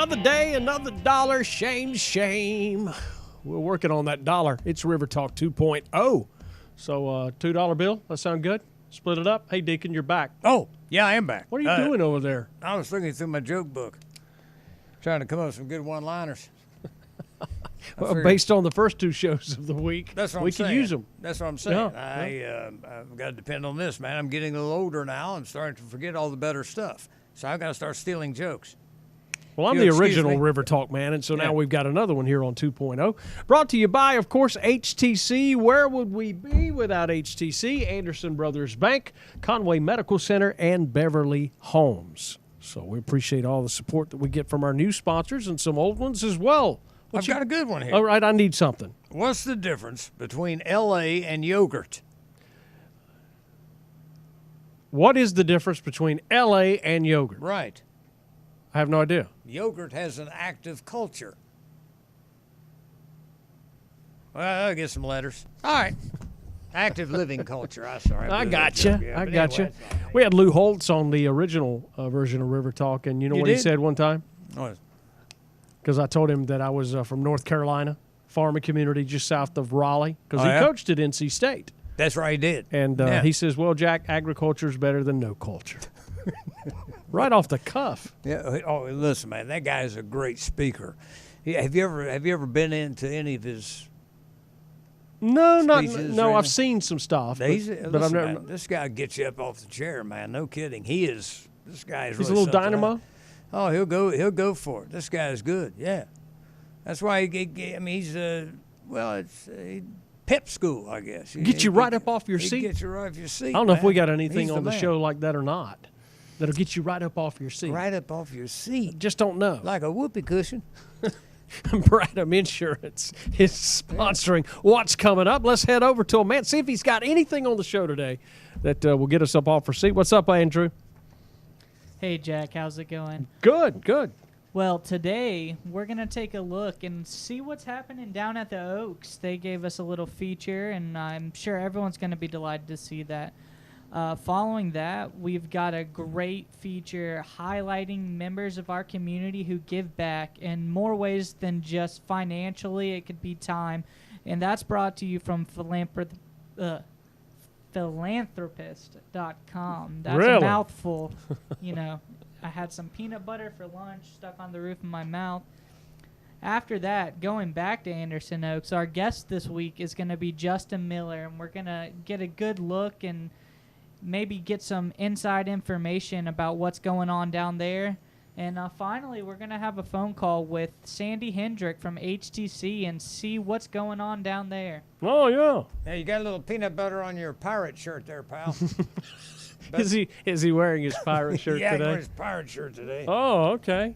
Another day, another dollar. Shame, shame. We're working on that dollar. It's RiverTalk 2.0. So, $2 bill. That sound good? Split it up. Hey, Deacon, you're back. Oh, yeah, I am back. What are you doing over there? I was looking through my joke book, trying to come up with some good one-liners. Well, based on the first two shows of the week, that's what we I'm can saying. use them. That's what I'm saying. Yeah. I've got to depend on this, man. I'm getting a little older now and starting to forget all the better stuff. So I've got to start stealing jokes. Well, I'm the original River Talk man, and so now we've got another one here on 2.0. Brought to you by, of course, HTC. Where would we be without HTC? Anderson Brothers Bank, Conway Medical Center, and Beverly Homes. So we appreciate all the support that we get from our new sponsors and some old ones as well. I've got a good one here. All right, I need something. What's the difference between L.A. and yogurt? What is the difference between L.A. and yogurt? Right. I have no idea. Yogurt has an active culture. Well, I'll get some letters. All right. Active living culture. I got you. I got you. We had Lou Holtz on the original version of River Talk, and you know what he said one time? What? Because I told him that I was from North Carolina, farming community just south of Raleigh, because he coached at NC State. That's right, he did. And he says, well, Jack, agriculture is better than no culture. Right off the cuff. Yeah. Oh, listen, man, that guy is a great speaker. Have you ever been into any of his? No, I've seen some stuff, but I've never. Man, this guy gets you up off the chair, man. No kidding. This guy is. He's really a little dynamo. Oh, he'll go for it. This guy is good. Yeah, that's why he's it's pep school, I guess. Get you right up off your seat. Get you right off your seat. I don't know if we got anything on the show like that or not. That'll get you right up off your seat. Right up off your seat. Just don't know. Like a whoopee cushion. Bradham Insurance is sponsoring what's coming up. Let's head over to him, man. See if he's got anything on the show today that will get us up off our seat. What's up, Andrew? Hey, Jack. How's it going? Good. Well, today we're going to take a look and see what's happening down at the Oaks. They gave us a little feature, and I'm sure everyone's going to be delighted to see that. Following that, we've got a great feature highlighting members of our community who give back in more ways than just financially. It could be time. And that's brought to you from philanthropist.com. That's really? A mouthful. I had some peanut butter for lunch stuck on the roof of my mouth. After that, going back to Anderson Oaks, our guest this week is going to be Justin Miller, and we're going to get a good look and maybe get some inside information about what's going on down there. And finally, we're going to have a phone call with Sandy Hendrick from HTC and see what's going on down there. Oh, yeah. Hey, you got a little peanut butter on your pirate shirt there, pal. Is he wearing his pirate shirt today? Yeah, he's wearing his pirate shirt today. Oh, okay.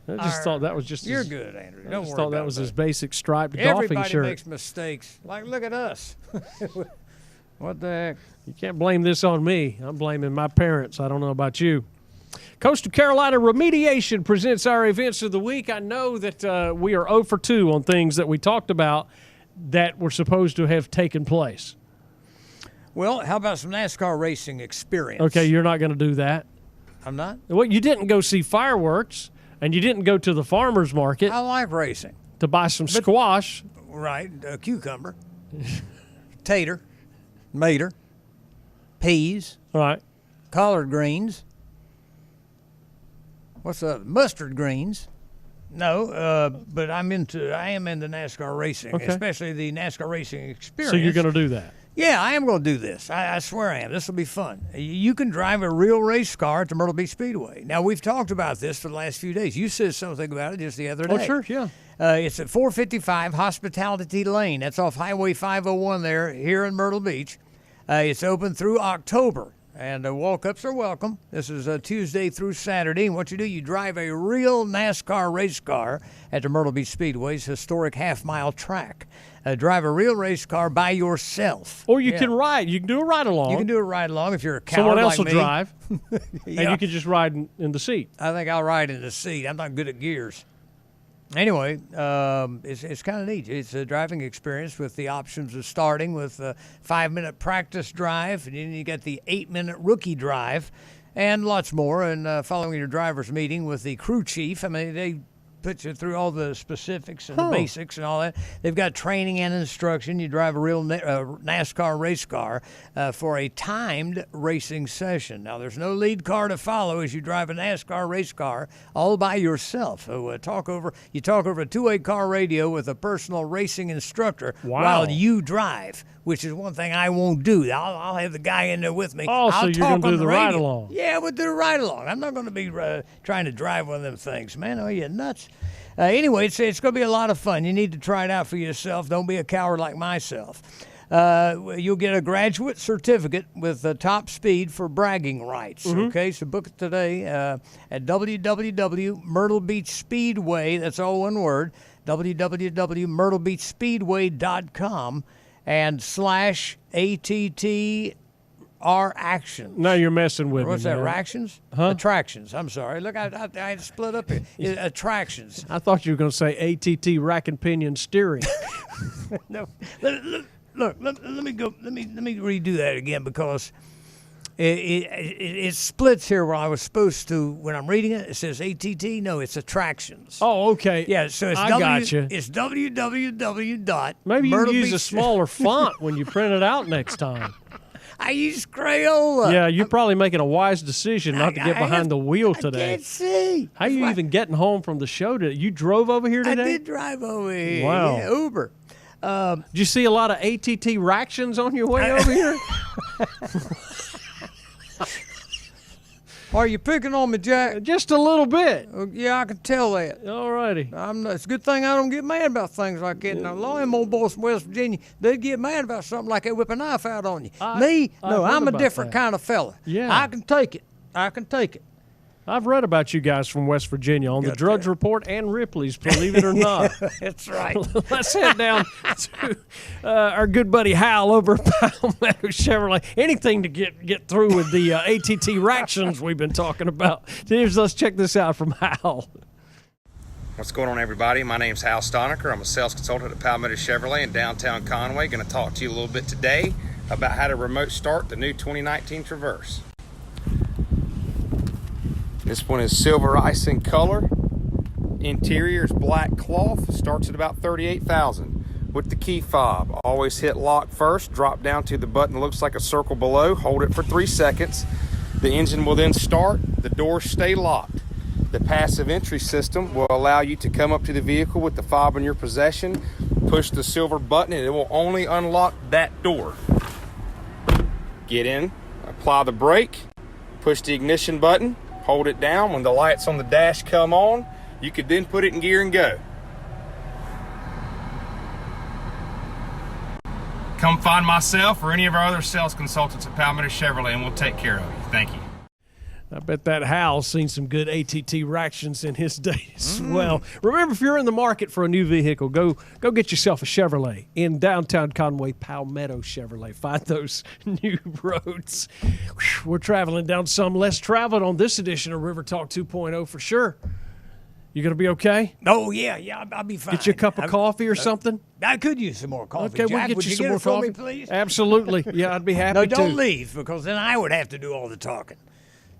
I just thought that was just You're good, Andrew. Don't worry about it. I just thought that was his basic striped golfing shirt. Everybody makes mistakes. Like, look at us. What the heck? You can't blame this on me. I'm blaming my parents. I don't know about you. Coastal Carolina Remediation presents our events of the week. I know that we are 0 for 2 on things that we talked about that were supposed to have taken place. Well, how about some NASCAR racing experience? Okay, you're not going to do that. I'm not? Well, you didn't go see fireworks, and you didn't go to the farmer's market. I like racing. To buy some squash. Right, cucumber, tater, mater, peas, right, collard greens. What's up? Mustard greens. No, but I am into NASCAR racing, especially the NASCAR racing experience. So you're going to do that? Yeah, I am going to do this. I swear I am. This will be fun. You can drive a real race car at the Myrtle Beach Speedway. Now, we've talked about this for the last few days. You said something about it just the other day. Oh, sure, yeah. It's at 455 Hospitality Lane. That's off Highway 501 there here in Myrtle Beach. It's open through October, and walk-ups are welcome. This is Tuesday through Saturday, and what you do, you drive a real NASCAR race car at the Myrtle Beach Speedway's historic half-mile track. Drive a real race car by yourself. Or you can ride. You can do a ride-along. You can do a ride-along if you're a coward Someone else like will me. drive, and you can just ride in the seat. I think I'll ride in the seat. I'm not good at gears. Anyway, it's kind of neat. It's a driving experience with the options of starting with a 5-minute practice drive, and then you got the 8-minute rookie drive. and lots more. And following your driver's meeting with the crew chief, I mean, they put you through all the specifics and the basics and all that. They've got training and instruction. You drive a real NASCAR race car for a timed racing session. Now, there's no lead car to follow as you drive a NASCAR race car all by yourself. So you talk over a two-way car radio with a personal racing instructor while you drive, which is one thing I won't do. I'll have the guy in there with me. Oh, so you're going to do the ride-along. Yeah, we'll do the ride-along. I'm not going to be trying to drive one of them things, man. Are you nuts? Anyway, it's going to be a lot of fun. You need to try it out for yourself. Don't be a coward like myself. You'll get a graduate certificate with top speed for bragging rights. Okay, so book it today at WWW Myrtle Beach Speedway. That's all one word. www.myrtlebeachspeedway.com and /ATTR actions. Now you're messing with me. What's that, actions? Huh? Attractions. I'm sorry. Look, I split up here. Attractions. I thought you were going to say ATT rack and pinion steering. No. Look, let me go. Let me redo that again because it splits here where I was supposed to. When I'm reading it, it says ATT. No, it's attractions. Oh, okay. Yeah, so it's gotcha. It's www. Maybe you can use a smaller font when you print it out next time. I use Crayola. Yeah, you're probably making a wise decision not to get behind the wheel today. I can't see. How are you even getting home from the show today? You drove over here today? I did drive over here. Wow. Yeah, Uber. Did you see a lot of ATT ractions on your way over here? Are you picking on me, Jack? Just a little bit. Yeah, I can tell that. All righty. It's a good thing I don't get mad about things like that. Now, a lot of them old boys from West Virginia, they get mad about something like that, whip a knife out on you. I'm a different kind of fella. Yeah. I can take it. I've read about you guys from West Virginia on the Drudge Report and Ripley's, believe it or not. That's right. Let's head down to our good buddy Hal over at Palmetto Chevrolet. Anything to get through with the ATT ractions we've been talking about. Let's check this out from Hal. What's going on, everybody? My name's Hal Stonecker. I'm a sales consultant at Palmetto Chevrolet in downtown Conway. Going to talk to you a little bit today about how to remote start the new 2019 Traverse. This one is silver ice in color. Interior is black cloth. Starts at about $38,000. With the key fob, always hit lock first. Drop down to the button that looks like a circle below. Hold it for 3 seconds. The engine will then start. The doors stay locked. The passive entry system will allow you to come up to the vehicle with the fob in your possession. Push the silver button and it will only unlock that door. Get in, apply the brake, push the ignition button. Hold it down. When the lights on the dash come on, you could then put it in gear and go. Come find myself or any of our other sales consultants at Palmetto Chevrolet and we'll take care of you. Thank you. I bet that Hal's seen some good ATT ractions in his day as well. Remember, if you're in the market for a new vehicle, go get yourself a Chevrolet in downtown Conway. Palmetto Chevrolet. Find those new roads. Whew, we're traveling down some less traveled on this edition of RiverTalk 2.0 for sure. You going to be okay? Oh, yeah, I'll be fine. Get you a cup of coffee or something? I could use some more coffee. Okay, Jack. we'll get you some more coffee, coffee. Please? Absolutely. Yeah, I'd be happy No, to. don't leave because then I would have to do all the talking.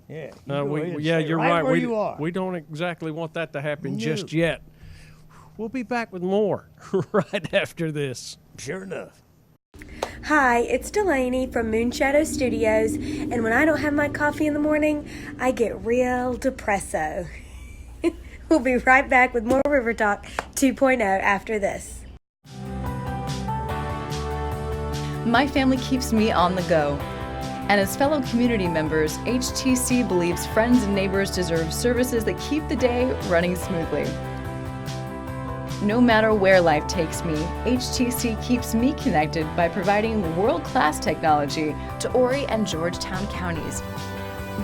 Yeah, you're right. We don't exactly want that to happen just yet. We'll be back with more right after this. Sure enough. Hi, it's Delaney from Moonshadow Studios, and when I don't have my coffee in the morning, I get real depresso. We'll be right back with more RiverTalk 2.0 after this. My family keeps me on the go. And as fellow community members, HTC believes friends and neighbors deserve services that keep the day running smoothly. No matter where life takes me, HTC keeps me connected by providing world-class technology to Horry and Georgetown counties.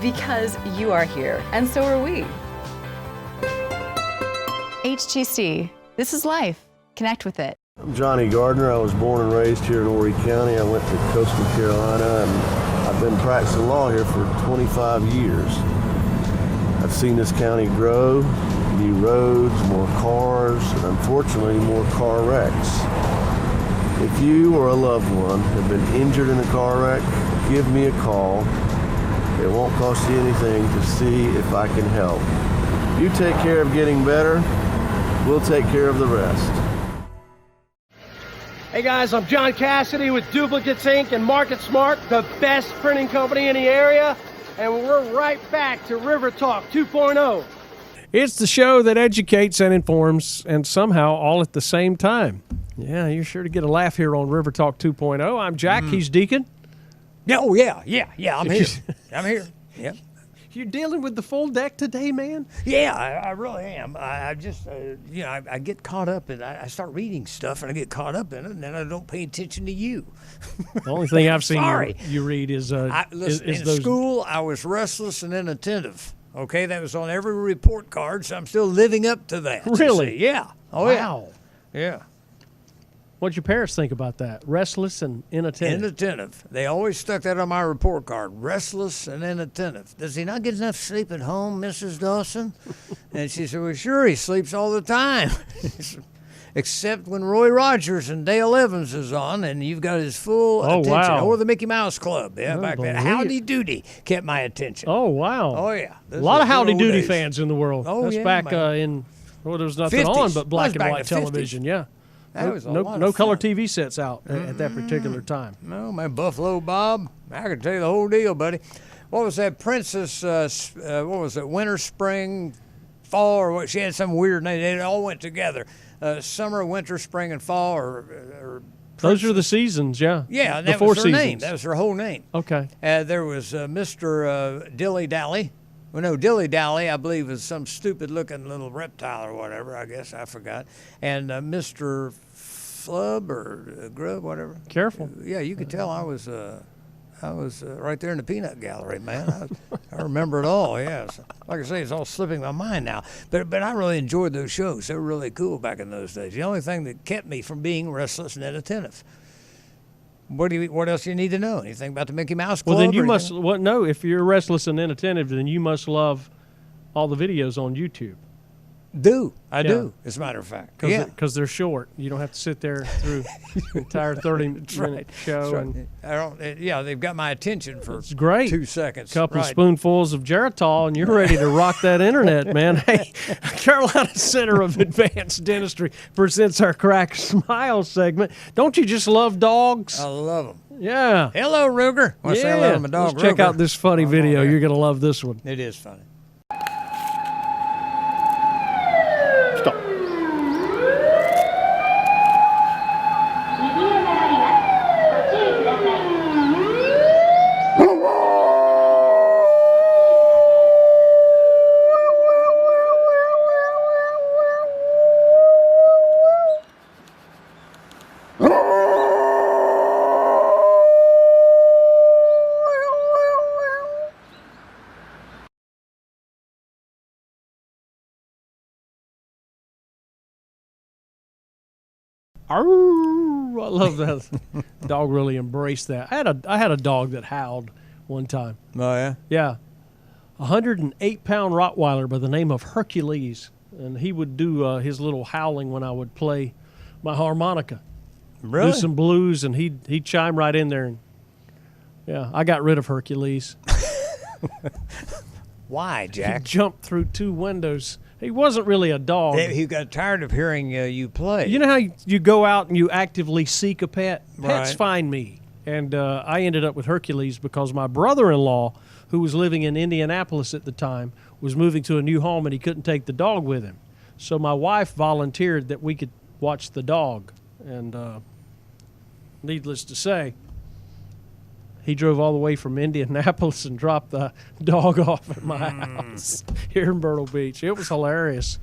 Because you are here, and so are we. HTC, this is life. Connect with it. I'm Johnny Gardner. I was born and raised here in Horry County. I went to Coastal Carolina, and I've been practicing law here for 25 years. I've seen this county grow, new roads, more cars, and unfortunately more car wrecks. If you or a loved one have been injured in a car wreck, give me a call It won't cost you anything to see if I can help. You take care of getting better, we'll take care of the rest. Hey guys, I'm John Cassidy with Duplicates Inc. and Market Smart, the best printing company in the area, and we're right back to RiverTalk 2.0. It's the show that educates and informs, and somehow all at the same time. Yeah, you're sure to get a laugh here on RiverTalk 2.0. I'm Jack, he's Deacon. Oh, yeah, I'm here. I'm here. Yep. You're dealing with the full deck today, man? Yeah, I really am. I just, I get caught up in I start reading stuff and I get caught up in it, and then I don't pay attention to you. The only thing I've seen you read is listen, is in those... school, I was restless and inattentive. Okay, that was on every report card, so I'm still living up to that. Really? Yeah. Oh, wow. Yeah. What'd your parents think about that? Restless and inattentive. Inattentive. They always stuck that on my report card. Restless and inattentive. Does he not get enough sleep at home, Mrs. Dawson? And she said, well, sure, he sleeps all the time. Except when Roy Rogers and Dale Evans is on, and you've got his full attention. Wow. Or the Mickey Mouse Club. Yeah, back then. Howdy Doody kept my attention. Oh, wow. Oh, yeah. A lot of Howdy Doody fans in the world. Oh, that's yeah, back man. there was nothing 50s. on but black and Back white in the 50s. television, yeah. That was a no lot of color fun. TV sets out at that particular time. No, man, Buffalo Bob. I can tell you the whole deal, buddy. What was that Princess, what was it, winter, spring, fall, or what? She had some weird name. They all went together. Summer, winter, spring, and fall, or Those are the seasons, yeah. yeah, and the that four was her seasons. name. That was her whole name. Okay. There was Mr. Dilly Dally. Well, no, Dilly Dally, I believe, is some stupid-looking little reptile or whatever, I guess. I forgot. And Mr. Flub or Grub, whatever. Careful. Yeah, you could tell I was right there in the peanut gallery, man. I remember it all, yeah. So, like I say, it's all slipping my mind now. But I really enjoyed those shows. They were really cool back in those days. The only thing that kept me from being restless and inattentive. What else do you need to know? Anything about the Mickey Mouse Club? Well, then you must no. If you're restless and inattentive, then you must love all the videos on YouTube. I do, as a matter of fact. Because they're short. You don't have to sit there through the entire 30-minute show. And they've got my attention for it's great. 2 seconds. Couple spoonfuls of Geritol, and you're ready to rock that internet, man. Hey, Carolina Center of Advanced Dentistry presents our Crack Smile segment. Don't you just love dogs? I love them. Yeah. Hello, Ruger. I say hello to my dog, Let's check out this funny video. You're going to love this one. It is funny. I love that. Dog really embraced that. I had a dog that howled one time. Oh, yeah? Yeah. 108-pound Rottweiler by the name of Hercules. And he would do his little howling when I would play my harmonica. Really? Do some blues, and he'd chime right in there. And, yeah, I got rid of Hercules. Why, Jack? He jumped through 2 windows. He wasn't really a dog. He got tired of hearing you play. You know how you go out and you actively seek a pet? Pets Right. find me. And I ended up with Hercules because my brother-in-law, who was living in Indianapolis at the time, was moving to a new home and he couldn't take the dog with him. So my wife volunteered that we could watch the dog. And needless to say, he drove all the way from Indianapolis and dropped the dog off at my house here in Myrtle Beach. It was hilarious.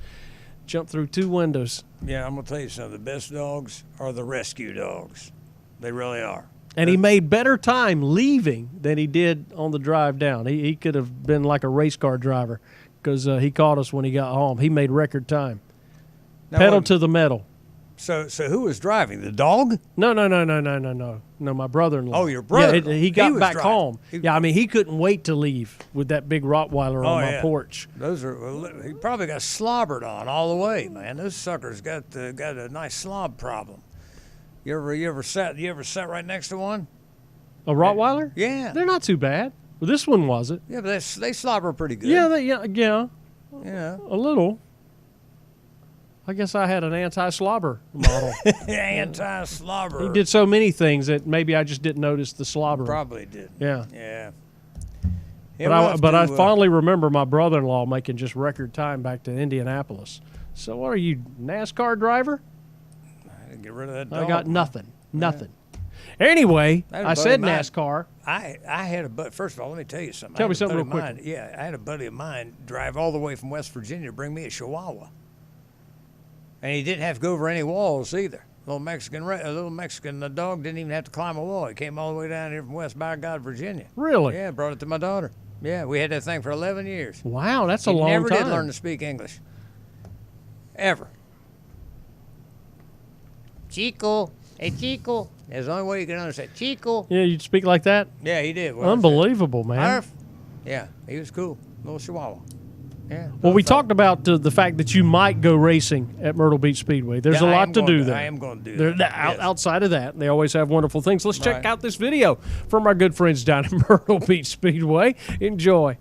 Jumped through 2 windows. Yeah, I'm going to tell you something. The best dogs are the rescue dogs. They really are. And he made better time leaving than he did on the drive down. He could have been like a race car driver because he caught us when he got home. He made record time. Pedal to the metal. So who was driving? The dog? No. No, my brother-in-law. Oh, your brother. Yeah, he got was back driving. home. Yeah, I mean, he couldn't wait to leave with that big Rottweiler on my yeah. porch. Those are. He probably got slobbered on all the way, man. Those suckers got a nice slob problem. You ever sat right next to one? A Rottweiler? Yeah. They're not too bad. Well, this one wasn't. Yeah, but they slobber pretty good. Yeah, yeah, Yeah. a little. I guess I had an anti-slobber model. Anti-slobber. He did so many things that maybe I just didn't notice the slobber. Probably did. Yeah. Yeah. But I fondly remember my brother-in-law making just record time back to Indianapolis. So what are you, NASCAR driver? I didn't get rid of that dog. I got nothing. Nothing. Anyway, I said NASCAR. I had a buddy. First of all, let me tell you something. Tell me something real quick. Yeah, I had a buddy of mine drive all the way from West Virginia to bring me a Chihuahua. And he didn't have to go over any walls either. A little Mexican dog didn't even have to climb a wall. He came all the way down here from West by God, Virginia. Really? Yeah, brought it to my daughter. Yeah, we had that thing for 11 years. Wow, that's a long time. He never did learn to speak English. Ever. Chico. Hey, Chico. That's the only way you can understand. Chico. Yeah, you'd speak like that? Yeah, he did. Unbelievable, man. Arf. Yeah, he was cool. Little Chihuahua. Yeah. Well, we talked about the fact that you might go racing at Myrtle Beach Speedway. There's a lot to do there. I am going to do that. Yes. Outside of that, they always have wonderful things. Let's check out this video from our good friends down at Myrtle Beach Speedway. Enjoy.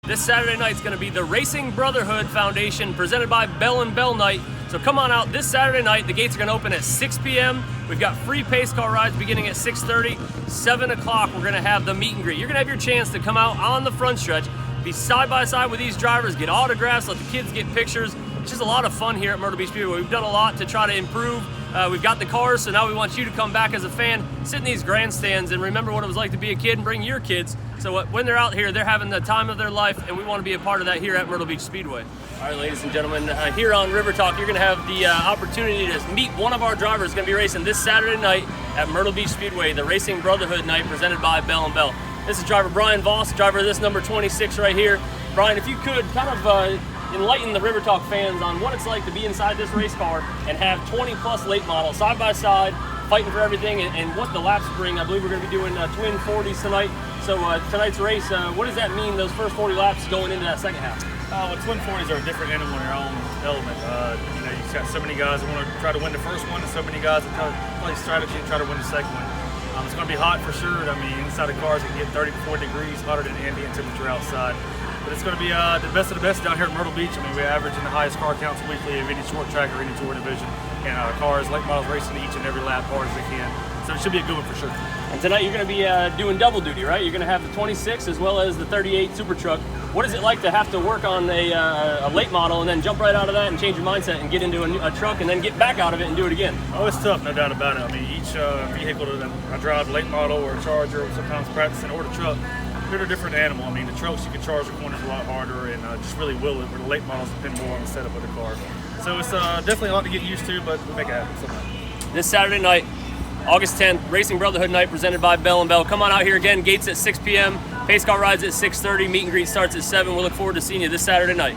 This Saturday night is going to be the Racing Brotherhood Foundation presented by Bell & Bell Night. So come on out this Saturday night. The gates are going to open at 6 p.m. We've got free pace car rides beginning at 6:30. 7 o'clock, we're going to have the meet and greet. You're going to have your chance to come out on the front stretch, be side by side with these drivers, get autographs, let the kids get pictures. It's just a lot of fun here at Myrtle Beach Speedway. We've done a lot to try to improve. We've got the cars, so now we want you to come back as a fan, sit in these grandstands, and remember what it was like to be a kid and bring your kids. So when they're out here, they're having the time of their life, and we want to be a part of that here at Myrtle Beach Speedway. All right, ladies and gentlemen, here on RiverTalk, you're going to have the opportunity to meet one of our drivers who's going to be racing this Saturday night at Myrtle Beach Speedway, the Racing Brotherhood Night presented by Bell & Bell. This is driver Brian Voss, driver of this number 26 right here. Brian, if you could kind of enlighten the RiverTalk fans on what it's like to be inside this race car and have 20-plus late models side by side, fighting for everything, and what the laps bring. I believe we're going to be doing twin 40s tonight. So tonight's race, what does that mean, those first 40 laps going into that second half? Well, twin 40s are a different animal in their own element. You've got so many guys that want to try to win the first one, and so many guys that play strategy and try to win the second one. It's going to be hot for sure. I mean, inside the cars, it can get 30 to 40 degrees hotter than ambient temperature outside. But it's going to be the best of the best down here at Myrtle Beach. I mean, we average in the highest car counts weekly of any short track or any tour division. And cars, late models racing each and every lap hard as they can. So it should be a good one for sure. And tonight you're going to be doing double duty, right? You're going to have the 26 as well as the 38 Super Truck. What is it like to have to work on a late model and then jump right out of that and change your mindset and get into a truck and then get back out of it and do it again? Oh, it's tough, no doubt about it. I mean, each vehicle that I drive, late model or a Charger or sometimes practicing or the truck, they're a different animal. I mean, the trucks, you can charge the corners a lot harder and just really will it, where the late models depend more on the setup of the car. So it's definitely a lot to get used to, but we make it happen somehow. This Saturday night, August 10th, Racing Brotherhood Night presented by Bell & Bell. Come on out here again, gates at 6 p.m., pace car rides at 6:30, meet and greet starts at 7. We'll look forward to seeing you this Saturday night.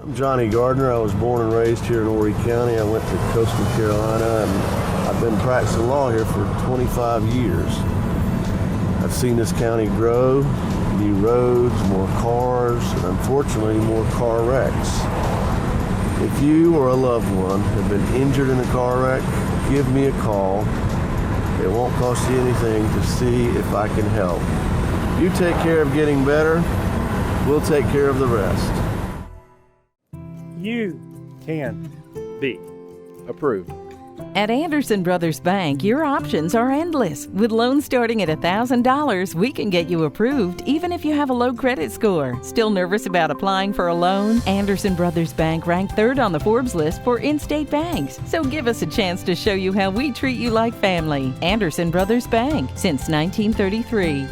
I'm Johnny Gardner. I was born and raised here in Horry County. I went to Coastal Carolina, and I've been practicing law here for 25 years. I've seen this county grow, new roads, more cars, and unfortunately more car wrecks. If you or a loved one have been injured in a car wreck, give me a call. It won't cost you anything to see if I can help. You take care of getting better, we'll take care of the rest. You can be approved. At Anderson Brothers Bank, your options are endless. With loans starting at $1,000, we can get you approved even if you have a low credit score. Still nervous about applying for a loan? Anderson Brothers Bank ranked 3rd on the Forbes list for in-state banks. So give us a chance to show you how we treat you like family. Anderson Brothers Bank, since 1933.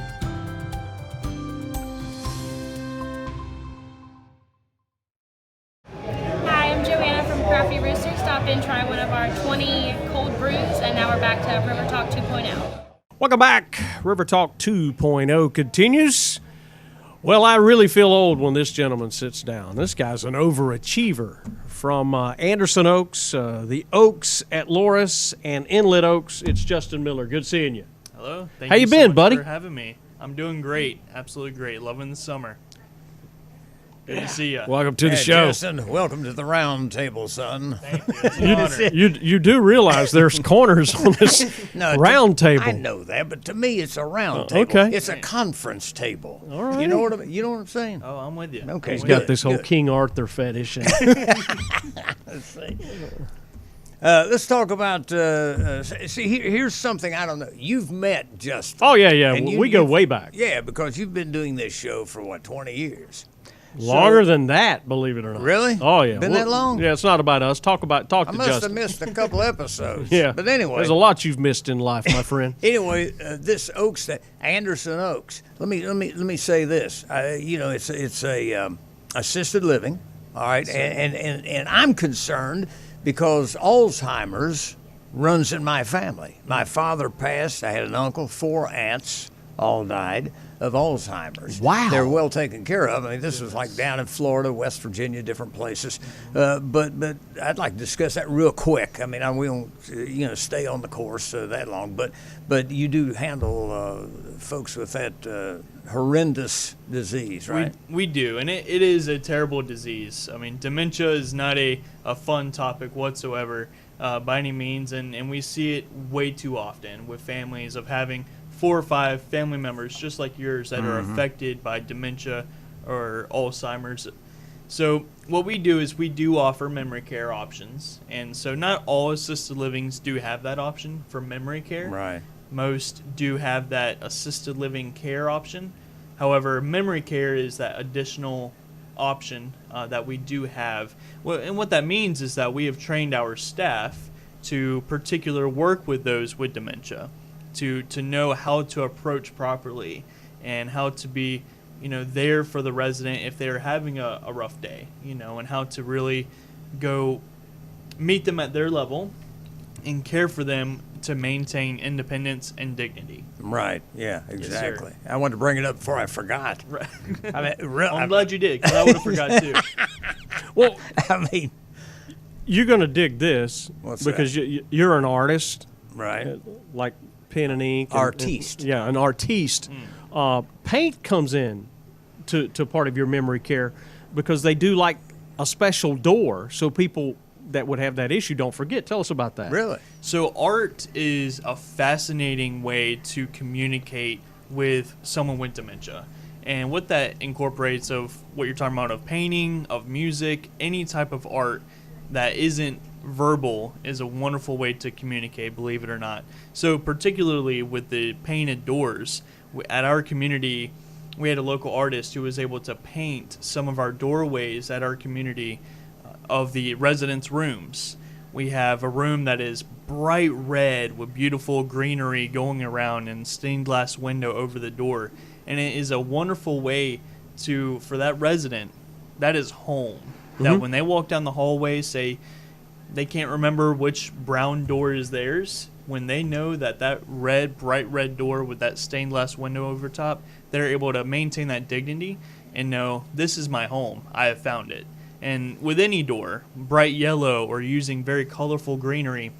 Try one of our 20 cold brews, and now we're back to RiverTalk 2.0. Welcome back. RiverTalk 2.0 continues. Well, I really feel old when this gentleman sits down. This guy's an overachiever from Anderson Oaks, the Oaks at Loris, and Inlet Oaks. It's Justin Miller. Good seeing you. Hello. Thank How you so been, much buddy? for having me. I'm doing great. Absolutely great. Loving the summer. Good to see you. Welcome to the show. Justin, welcome to the round table, son. Thank you. It's an honor. You do realize there's corners on this round table. I know that, but to me, it's a round table. Okay. It's a conference table. All right. You know what I'm saying? Oh, I'm with you. Okay. He's good, got this whole good. King Arthur fetish. Let's see. Let's talk about. Here's something I don't know. You've met Justin. Oh yeah. And We go way back. Yeah, because you've been doing this show for what, 20 years? Longer than that, believe it or not. Really? Oh yeah. Been that long? Yeah, it's not about us. Talk to I Justin. must have missed a couple episodes. Yeah. But anyway. There's a lot you've missed in life, my friend. Anyway, this Oaks, Anderson Oaks. Let me say this. It's a assisted living. All right, and I'm concerned because Alzheimer's runs in my family. My father passed. I had an uncle, 4 aunts, all died of Alzheimer's. Wow. They're well taken care of. I mean, this was like down in Florida, West Virginia, different places. But I'd like to discuss that real quick. I mean, we won't stay on the course that long. But you do handle folks with that horrendous disease, right? We do, and it is a terrible disease. I mean, dementia is not a fun topic whatsoever by any means, and we see it way too often with families of having 4 or 5 family members just like yours that are affected by dementia or Alzheimer's. So what we do is we do offer memory care options, and so not all assisted livings do have that option for memory care. Right. Most do have that assisted living care option. However, memory care is that additional option that we do have. Well, and what that means is that we have trained our staff to particular work with those with dementia, to know how to approach properly and how to be, there for the resident if they're having a rough day, and how to really go meet them at their level and care for them to maintain independence and dignity. Right. Yeah. Exactly. Yes, I wanted to bring it up before I forgot. Right. I'm glad you did, because I would have forgot too. Well, I mean, you're going to dig this because you're an artist, right? Like pen and ink. Artiste. An artiste. Paint comes in to part of your memory care because they do like a special door so people that would have that issue don't forget. Tell us about that. Really? So art is a fascinating way to communicate with someone with dementia. And what that incorporates of what you're talking about of painting, of music, any type of art that isn't verbal is a wonderful way to communicate, believe it or not. So particularly with the painted doors, at our community, we had a local artist who was able to paint some of our doorways at our community of the residents' rooms. We have a room that is bright red with beautiful greenery going around and stained glass window over the door. And it is a wonderful way for that resident, that is home. That when they walk down the hallway, say they can't remember which brown door is theirs, when they know that red, bright red door with that stained glass window over top, they're able to maintain that dignity and know, this is my home. I have found it. And with any door, bright yellow or using very colorful greenery,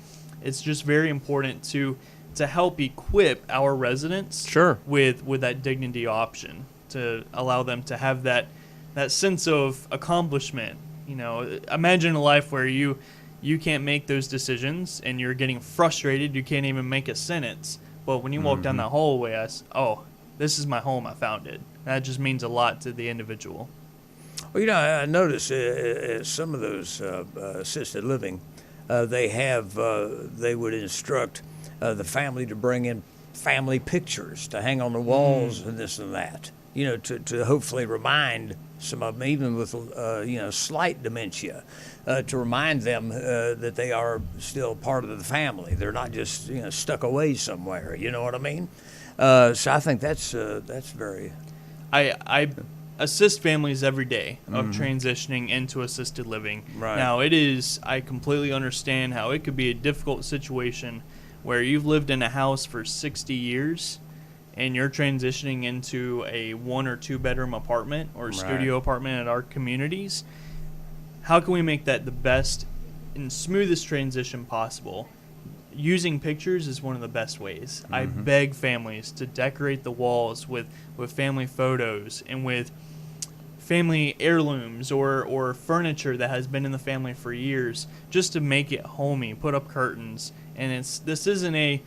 it's just very important to help equip our residents with that dignity option, to allow them to have that sense of accomplishment. Imagine a life where you can't make those decisions and you're getting frustrated, you can't even make a sentence. But when you walk down that hallway, this is my home, I found it. That just means a lot to the individual. Well, I noticed some of those assisted living, they would instruct the family to bring in family pictures to hang on the walls and this and that, to hopefully remind some of them, even with, slight dementia, to remind them that they are still part of the family. They're not just, stuck away somewhere. You know what I mean? So I think that's very... I assist families every day of transitioning into assisted living. Right. Now, I completely understand how it could be a difficult situation where you've lived in a house for 60 years and you're transitioning into a 1 or 2 bedroom apartment or studio apartment at our communities. How can we make that the best and smoothest transition possible? using pictures is one of the best ways. I Mm-hmm. beg families to decorate the walls with family photos and with family heirlooms or furniture that has been in the family for years, just to make it homey. Put up curtains, and this isn't a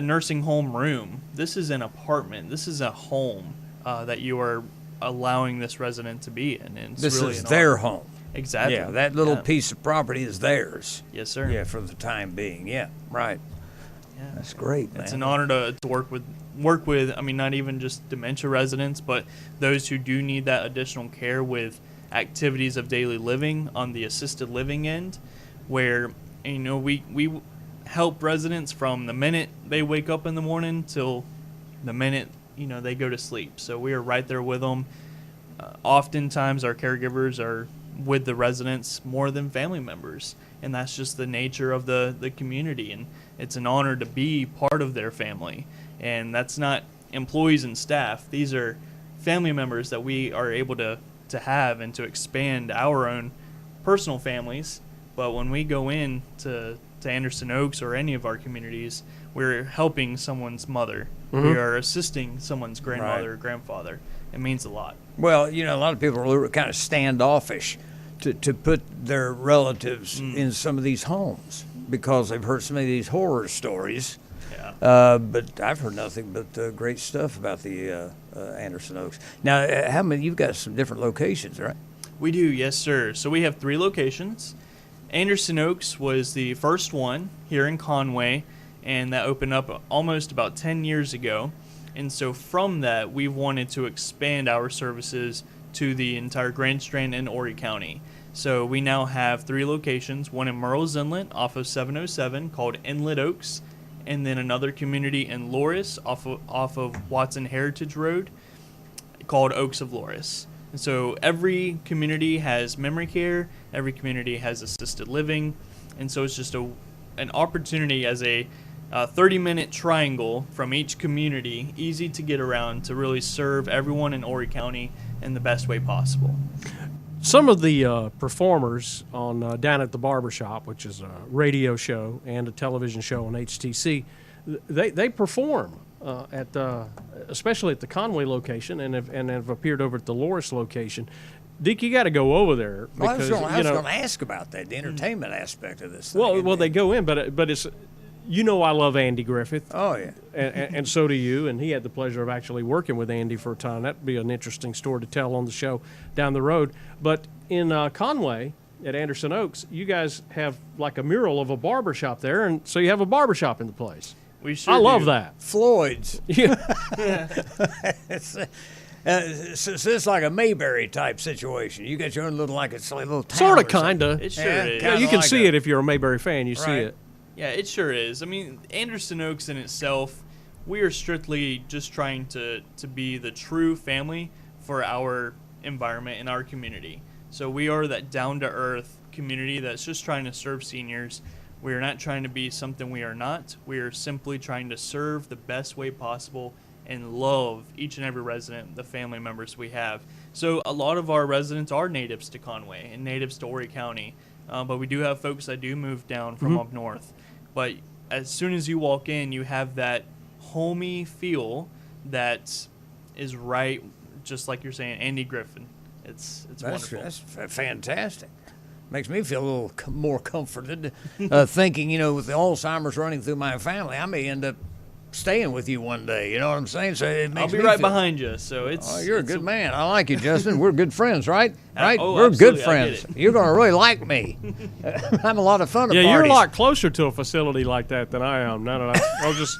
nursing home room. This is an apartment. This is a home that you are allowing this resident to be in. And it's This really is an their honor. home. Exactly. Yeah, that little Yeah. piece of property is theirs. Yes, sir. Yeah, for the time being. Yeah, right. Yeah. That's great, man. It's an honor to work with, I mean, not even just dementia residents, but those who do need that additional care with activities of daily living on the assisted living end, where, you know, we help residents from the minute they wake up in the morning till the minute, you know, they go to sleep. So we are right there with them. Oftentimes our caregivers are with the residents more than family members, and that's just the nature of the community, and it's an honor to be part of their family. And that's not employees and staff. These are family members that we are able to have and to expand our own personal families. But when we go in to Anderson Oaks or any of our communities, we're helping someone's mother. Mm-hmm. We are assisting someone's grandmother or grandfather. It means a lot. Well, you know, a lot of people are kind of standoffish to put their relatives in some of these homes because they've heard so many of these horror stories. Yeah. But I've heard nothing but great stuff about the Anderson Oaks. Now, how many? You've got some different locations, right? We do, yes, sir. So we have 3 locations. Anderson Oaks was the first one here in Conway, and that opened up almost about 10 years ago. And so from that, we've wanted to expand our services to the entire Grand Strand and Horry County. So we now have 3 locations, one in Murrells Inlet off of 707 called Inlet Oaks, and then another community in Loris off of Watson Heritage Road called Oaks of Loris. And so every community has memory care, every community has assisted living, and so it's just an opportunity as a 30-minute triangle from each community, easy to get around, to really serve everyone in Horry County in the best way possible. Some of the performers on Down at the Barbershop, which is a radio show and a television show on HTC, they perform especially at the Conway location, and have appeared over at the Loris location. Dick, you got to go over there because I was going to ask about that, the entertainment aspect of this thing. Well, they go in, but it's, you know, I love Andy Griffith. Oh yeah, and so do you. And he had the pleasure of actually working with Andy for a time. That'd be an interesting story to tell on the show down the road. But in Conway at Anderson Oaks, you guys have like a mural of a barbershop there, and so you have a barbershop in the place. We sure I love do. that. Floyd's. Yeah. So it's like a Mayberry type situation. You got your own little, like it's like a little town. Sort of, or something. kind of. It sure is. Yeah, you can like see it if you're a Mayberry fan. You see Right. it. Yeah, it sure is. I mean, Anderson Oaks in itself, we are strictly just trying to be the true family for our environment and our community. So we are that down-to-earth community that's just trying to serve seniors. We are not trying to be something we are not. We are simply trying to serve the best way possible and love each and every resident, the family members we have. So a lot of our residents are natives to Conway and natives to Horry County, but we do have folks that do move down from up north. But as soon as you walk in, you have that homey feel that is right, just like you're saying, Andy Griffin. It's wonderful. That's fantastic. Makes me feel a little more comforted, thinking, you know, with the Alzheimer's running through my family, I may end up staying with you one day. You know what I'm saying? So it makes I'll be me right feel, behind you. So it's. Oh, you're a it's good man. I like you, Justin. We're good friends, right? Right? Oh, We're good absolutely. I friends. get it. You're going to really like me. I'm a lot of fun at Yeah, parties. you're a lot closer to a facility like that than I am. Now that I was just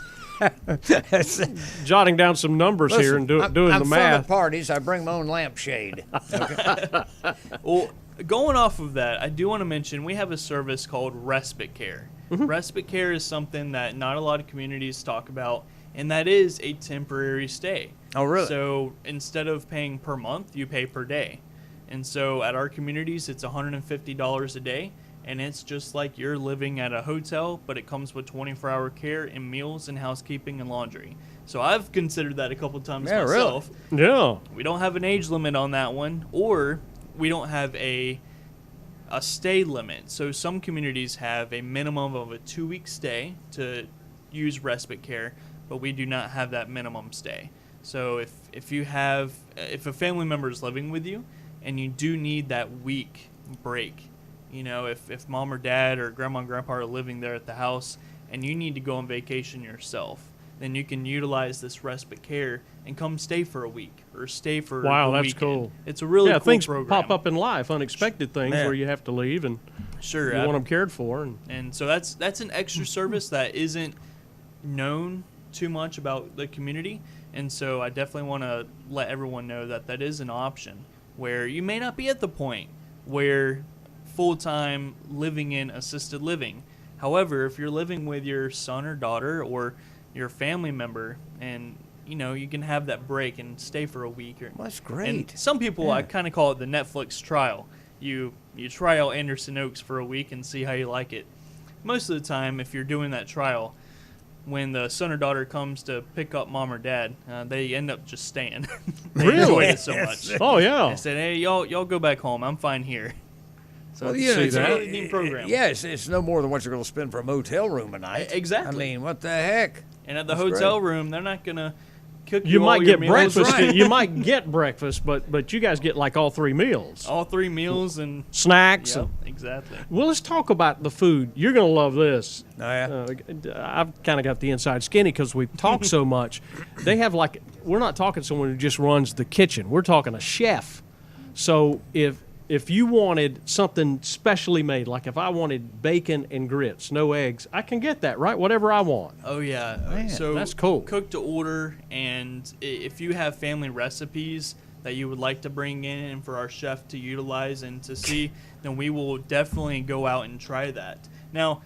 jotting down some numbers here and doing I'm the fun math. at parties. I bring my own lampshade. Okay. Well, going off of that, I do want to mention we have a service called Respite Care. Respite Care is something that not a lot of communities talk about, and that is a temporary stay. Oh, really? So instead of paying per month, you pay per day. And so at our communities, it's $150 a day, and it's just like you're living at a hotel, but it comes with 24-hour care and meals and housekeeping and laundry. So I've considered that a couple times Yeah, really? myself. Yeah. We don't have an age limit on that one, or we don't have a stay limit. So some communities have a minimum of a 2-week stay to use respite care, but we do not have that minimum stay. So if a family member is living with you and you do need that week break, if mom or dad or grandma and grandpa are living there at the house and you need to go on vacation yourself, then you can utilize this respite care and come stay for a week or stay for wow, the that's weekend. cool. It's a really cool things program. pop up in life, unexpected things where you have to leave and sure you want them cared for. And so that's an extra service that isn't known too much about the community. And so I definitely want to let everyone know that is an option where you may not be at the point where full-time living in assisted living. However, if you're living with your son or daughter or your family member and you can have that break and stay for a week. That's great. And some people, I kind of call it the Netflix trial. You try out Anderson Oaks for a week and see how you like it. Most of the time, if you're doing that trial, when the son or daughter comes to pick up mom or dad, they end up just staying. They really? enjoyed it so much. Oh, yeah. They said, hey, y'all go back home. I'm fine here. So it's a really neat program. Yeah, it's no more than what you're going to spend for a motel room a night. Exactly. I mean, what the heck? And at the hotel room, they're not going to cook You all might your get meals. breakfast. You might get breakfast, but you guys get like all 3 meals. All 3 meals and snacks. Yep, exactly. Well, let's talk about the food. You're going to love this. Oh, yeah. I've kind of got the inside skinny because we talk so much. They have we're not talking someone who just runs the kitchen. We're talking a chef. So if you wanted something specially made, like if I wanted bacon and grits, no eggs, I can get that, right? Whatever I want. Oh, yeah. Man, so that's cool. Cook to order, and if you have family recipes that you would like to bring in and for our chef to utilize and to see, then we will definitely go out and try that. Now,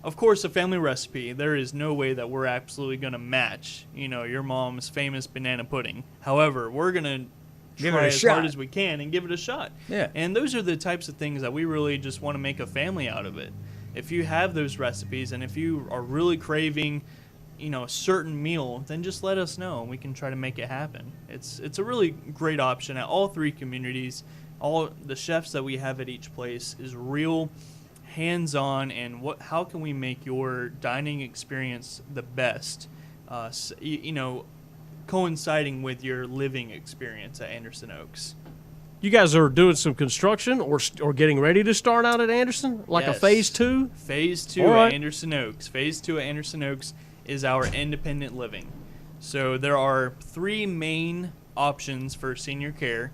of course, a family recipe, there is no way that we're absolutely going to match, your mom's famous banana pudding. However, we're going to try as hard as we can and give it a shot. Yeah. And those are the types of things that we really just want to make a family out of it. If you have those recipes and if you are really craving, a certain meal, then just let us know and we can try to make it happen. It's a really great option at all 3 communities. All the chefs that we have at each place is real hands-on, and how can we make your dining experience the best? Coinciding with your living experience at Anderson Oaks. You guys are doing some construction or getting ready to start out at Anderson, like a phase 2? Phase 2 right. at Anderson Oaks. Phase 2 at Anderson Oaks is our independent living. So there are 3 main options for senior care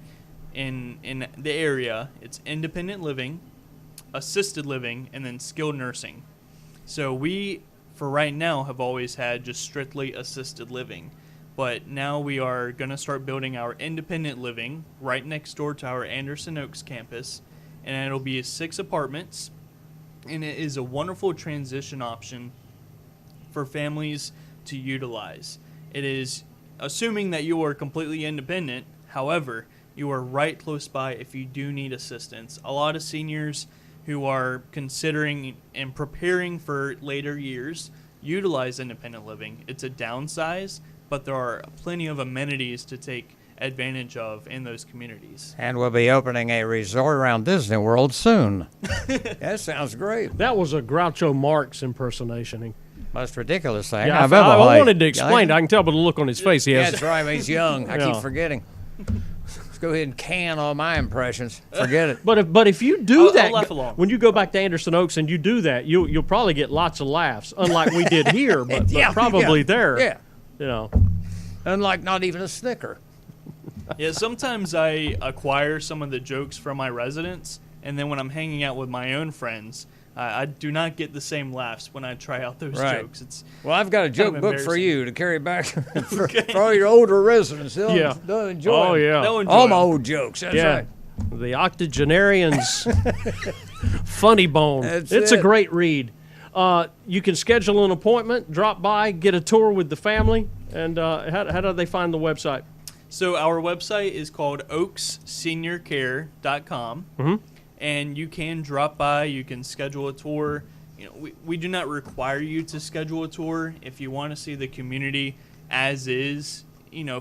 in the area. It's independent living, assisted living, and then skilled nursing. So we, for right now, have always had just strictly assisted living. But now we are going to start building our independent living right next door to our Anderson Oaks campus. And it'll be 6 apartments. And it is a wonderful transition option for families to utilize. It is assuming that you are completely independent. However, you are right close by if you do need assistance. A lot of seniors who are considering and preparing for later years utilize independent living. It's a downsize, but there are plenty of amenities to take advantage of in those communities. And we'll be opening a resort around Disney World soon. That sounds great. That was a Groucho Marx impersonation. Most ridiculous thing Yeah, I've ever heard. I wanted to explain. I can tell by the look on his face. He has. That's right. He's young. I keep forgetting. Let's go ahead and can all my impressions. Forget it. But if you do I'll that, laugh along. when you go back to Anderson Oaks and you do that, you'll probably get lots of laughs. Unlike we did here, but probably there. Yeah. Unlike not even a snicker. Yeah, sometimes I acquire some of the jokes from my residents, and then when I'm hanging out with my own friends, I do not get the same laughs when I try out those jokes. Well, I've got a joke book for you to carry back for all your older residents. They'll enjoy Oh, yeah. They'll enjoy all them. my old jokes. That's right. The octogenarian's funny bone. It's a great read. You can schedule an appointment, drop by, get a tour with the family, and how do they find the website? So our website is called oakseniorcare.com, and you can drop by. You can schedule a tour. We do not require you to schedule a tour. If you want to see the community as is,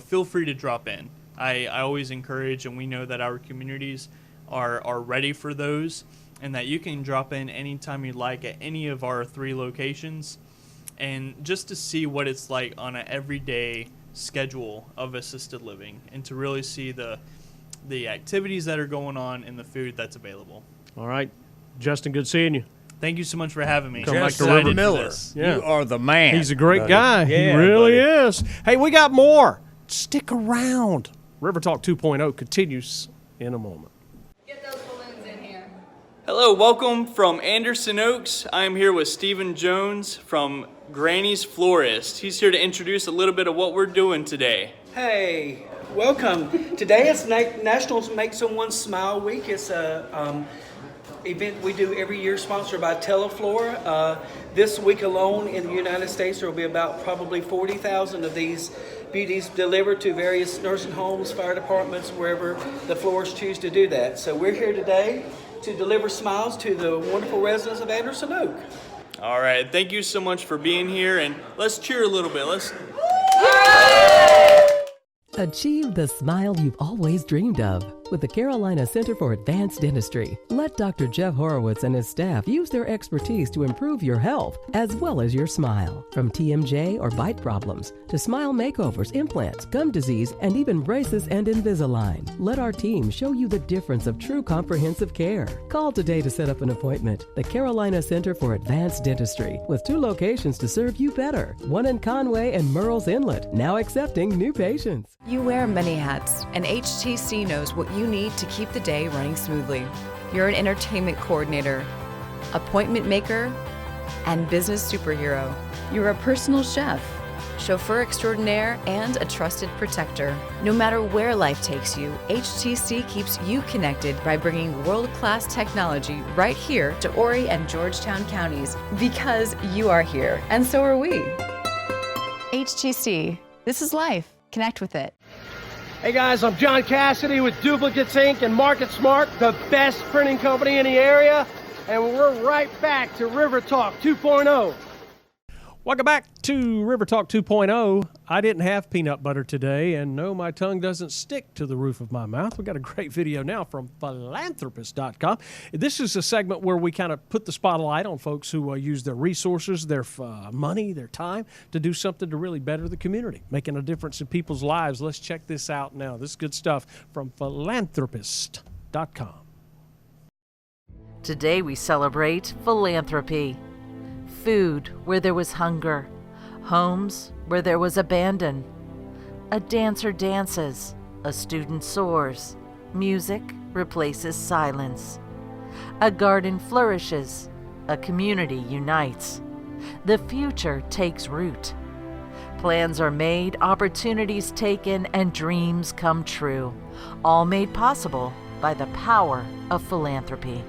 feel free to drop in. I always encourage, and we know that our communities are ready for those. and that you can drop in anytime you like at any of our 3 locations, and just to see what it's like on an everyday schedule of assisted living, and to really see the activities that are going on and the food that's available. All right, Justin, good seeing you. Thank you so much for having me. Come back to Justin River Miller, Yeah. you are the man. He's a great buddy. guy. Yeah, he really buddy. is. Hey, we got more. Stick around. RiverTalk 2.0 continues in a moment. Hello, welcome from Anderson Oaks. I'm here with Stephen Jones from Granny's Florist. He's here to introduce a little bit of what we're doing today. Hey, welcome. Today is National Make Someone Smile Week. It's a event we do every year, sponsored by Teleflora. This week alone in the United States, there will be about probably 40,000 of these beauties delivered to various nursing homes, fire departments, wherever the florists choose to do that. So we're here today to deliver smiles to the wonderful residents of Anderson Oak. All right, thank you so much for being here, and let's cheer a little bit. Let's. Achieve the smile you've always dreamed of with the Carolina Center for Advanced Dentistry. Let Dr. Jeff Horowitz and his staff use their expertise to improve your health as well as your smile. From TMJ or bite problems to smile makeovers, implants, gum disease, and even braces and Invisalign. Let our team show you the difference of true comprehensive care. Call today to set up an appointment. The Carolina Center for Advanced Dentistry, with 2 locations to serve you better. One in Conway and Murrells Inlet, now accepting new patients. You wear many hats, and HTC knows what you need to keep the day running smoothly. You're an entertainment coordinator, appointment maker, and business superhero. You're a personal chef, chauffeur extraordinaire, and a trusted protector. No matter where life takes you, HTC keeps you connected by bringing world-class technology right here to Horry and Georgetown counties, because you are here, and so are we. HTC, this is life. Connect with it. Hey guys, I'm John Cassidy with Duplicates Inc. and Market Smart, the best printing company in the area, and we're right back to RiverTalk 2.0. Welcome back to RiverTalk 2.0. I didn't have peanut butter today, and no, my tongue doesn't stick to the roof of my mouth. We got a great video now from philanthropist.com. This is a segment where we kind of put the spotlight on folks who use their resources, their money, their time to do something to really better the community, making a difference in people's lives. Let's check this out now. This is good stuff from philanthropist.com. Today we celebrate philanthropy. Food where there was hunger, homes where there was abandon. A dancer dances, a student soars, music replaces silence. A garden flourishes, a community unites. The future takes root. Plans are made, opportunities taken, and dreams come true, all made possible by the power of philanthropy.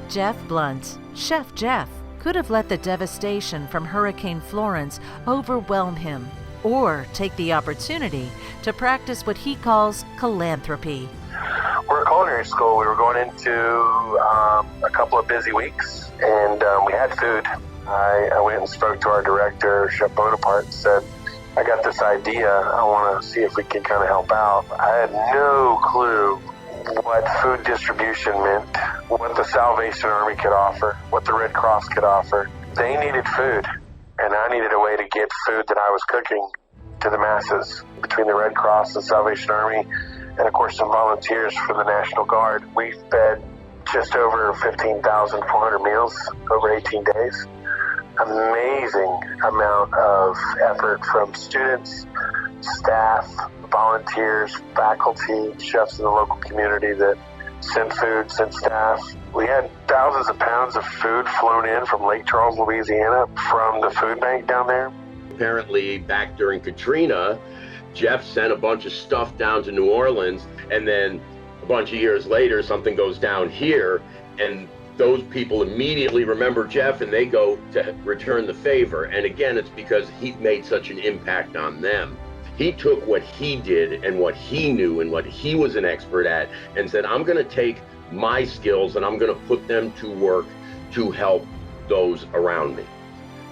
Jeff Blunt, Chef Jeff, could have let the devastation from Hurricane Florence overwhelm him, or take the opportunity to practice what he calls philanthropy. We're a culinary school. We were going into a couple of busy weeks, and we had food. I went and spoke to our director, Chef Bonaparte, and said, I got this idea. I want to see if we can kind of help out. I had no clue what food distribution meant, what the Salvation Army could offer, what the Red Cross could offer. They needed food, and I needed a way to get food that I was cooking to the masses. Between the Red Cross and Salvation Army, and of course some volunteers for the National Guard, we fed just over 15,400 meals over 18 days. Amazing amount of effort from students, staff, volunteers, faculty, chefs in the local community that sent food, sent staff. We had thousands of pounds of food flown in from Lake Charles, Louisiana, from the food bank down there. Apparently, back during Katrina, Jeff sent a bunch of stuff down to New Orleans, and then a bunch of years later, something goes down here, and those people immediately remember Jeff, and they go to return the favor. And again, it's because he made such an impact on them. He took what he did and what he knew and what he was an expert at and said, I'm going to take my skills and I'm going to put them to work to help those around me.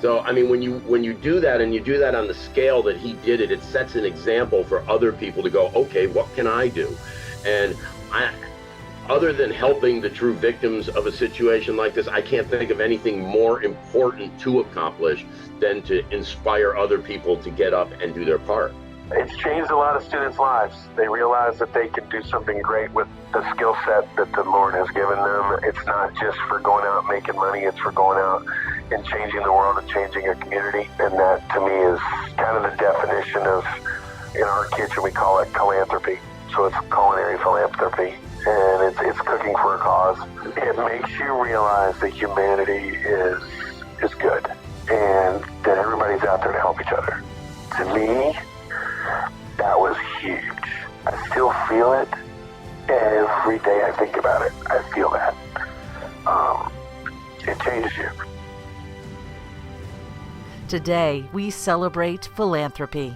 So, I mean, when you do that, and you do that on the scale that he did it, it sets an example for other people to go, okay, what can I do? And other than helping the true victims of a situation like this, I can't think of anything more important to accomplish than to inspire other people to get up and do their part. It's changed a lot of students' lives. They realize that they can do something great with the skill set that the Lord has given them. It's not just for going out and making money, it's for going out and changing the world and changing a community. And that, to me, is kind of the definition of, in our kitchen, we call it philanthropy. So it's culinary philanthropy, and it's cooking for a cause. It makes you realize that humanity is good, and that everybody's out there to help each other. To me, that was huge. I still feel it every day I think about it. I feel that. It changes you. Today, we celebrate philanthropy.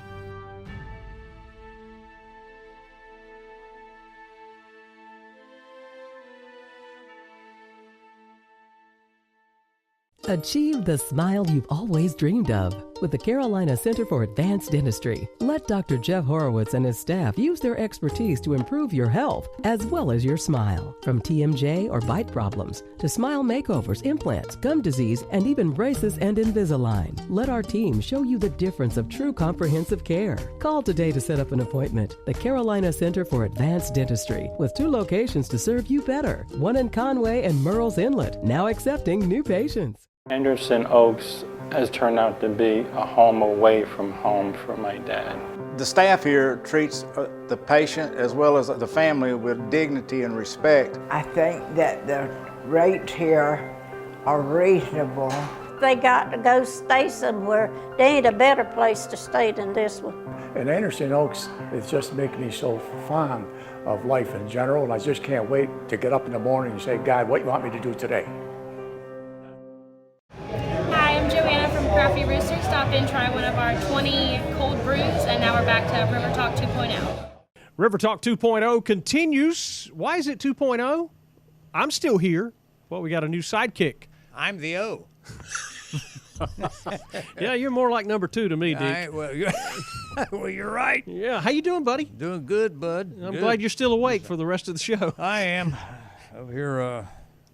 Achieve the smile you've always dreamed of with the Carolina Center for Advanced Dentistry. Let Dr. Jeff Horowitz and his staff use their expertise to improve your health as well as your smile. From TMJ or bite problems to smile makeovers, implants, gum disease, and even braces and Invisalign. Let our team show you the difference of true comprehensive care. Call today to set up an appointment. The Carolina Center for Advanced Dentistry, with 2 locations to serve you better. One in Conway and Murrells Inlet, now accepting new patients. Anderson Oaks has turned out to be a home away from home for my dad. The staff here treats the patient as well as the family with dignity and respect. I think that the rates here are reasonable. They got to go stay somewhere. There ain't a better place to stay than this one. And Anderson Oaks is just making me so fond of life in general, and I just can't wait to get up in the morning and say, God, what do you want me to do today? Crafty Rooster stopped in, try one of our 20 cold brews, and now we're back to RiverTalk 2.0. RiverTalk 2.0 continues. Why is it 2.0? I'm still here. Well, we got a new sidekick. I'm the O. Yeah, you're more like number 2 to me, Dick. Well, you're right. Yeah, how you doing, buddy? Doing good, bud. I'm Good. glad you're still awake for the rest of the show. I am. Over here,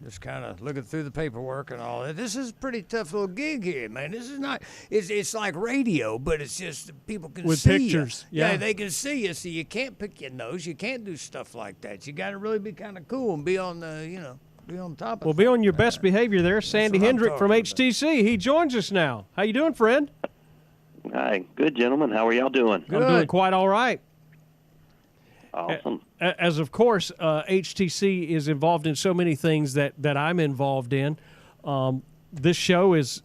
just kind of looking through the paperwork and all that. This is a pretty tough little gig here, man. This is not, it's like radio, but it's just people can With see pictures, you. yeah. They can see you, so you can't pick your nose. You can't do stuff like that. You got to really be kind of cool and be on the, be on top of Well, be on your best behavior there. Sandy Hendrick from HTC. He joins us now. How you doing, friend? Hi. Good, gentlemen. How are y'all doing? I'm doing quite all right. Awesome. As of course, HTC is involved in so many things that I'm involved in. This show is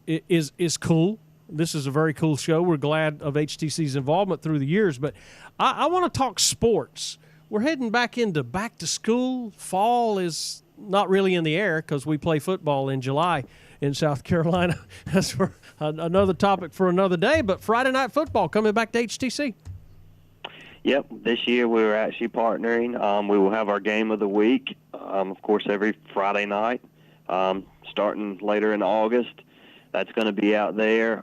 cool. This is a very cool show. We're glad of HTC's involvement through the years. But I want to talk sports. We're heading back into back to school. Fall is not really in the air because we play football in July in South Carolina. That's for another topic for another day. But Friday night football coming back to HTC. Yep. This year we're actually partnering. We will have our game of the week, of course, every Friday night, starting later in August. That's going to be out there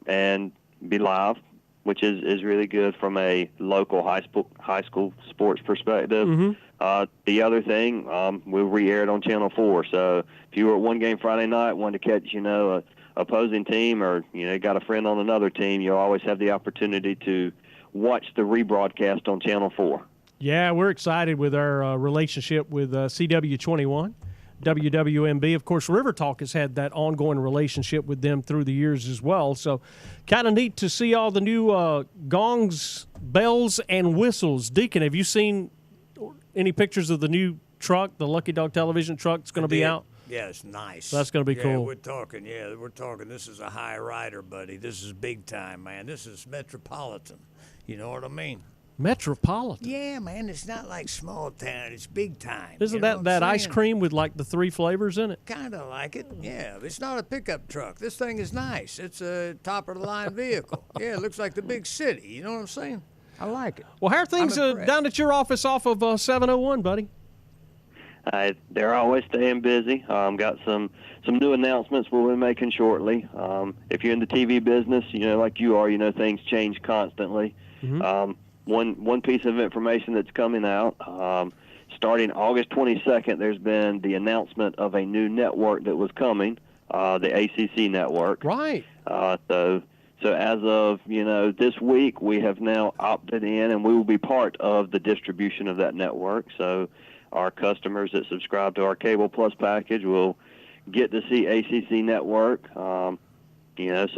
and be live, which is really good from a local high school sports perspective. Mm-hmm. The other thing, we'll re-air it on Channel 4. So if you were at one game Friday night, wanted to catch, a opposing team, or got a friend on another team, you'll always have the opportunity to watch the rebroadcast on Channel 4. Yeah, we're excited with our relationship with CW21, WWMB. Of course, RiverTalk has had that ongoing relationship with them through the years as well. So kind of neat to see all the new gongs, bells, and whistles. Deacon, have you seen any pictures of the new truck, the Lucky Dog television truck that's going to be out? Yeah, it's nice. So that's going to be cool. We're talking. This is a high rider, buddy. This is big time, man. This is metropolitan. You know what I mean? Metropolitan? Yeah, man. It's not like small town. It's big time. Isn't that ice cream with like the 3 flavors in it? Kind of like it, yeah. It's not a pickup truck. This thing is nice. It's a top-of-the-line vehicle. Yeah, it looks like the big city. You know what I'm saying? I like it. Well, how are things down at your office off of 701, buddy? They're always staying busy. Got some new announcements we'll be making shortly. If you're in the TV business, like you are, things change constantly. Mm-hmm. One piece of information that's coming out, starting August 22nd, there's been the announcement of a new network that was coming, the ACC network. Right. So as of, this week, we have now opted in, and we will be part of the distribution of that network. So our customers that subscribe to our Cable Plus package will get to see ACC network. So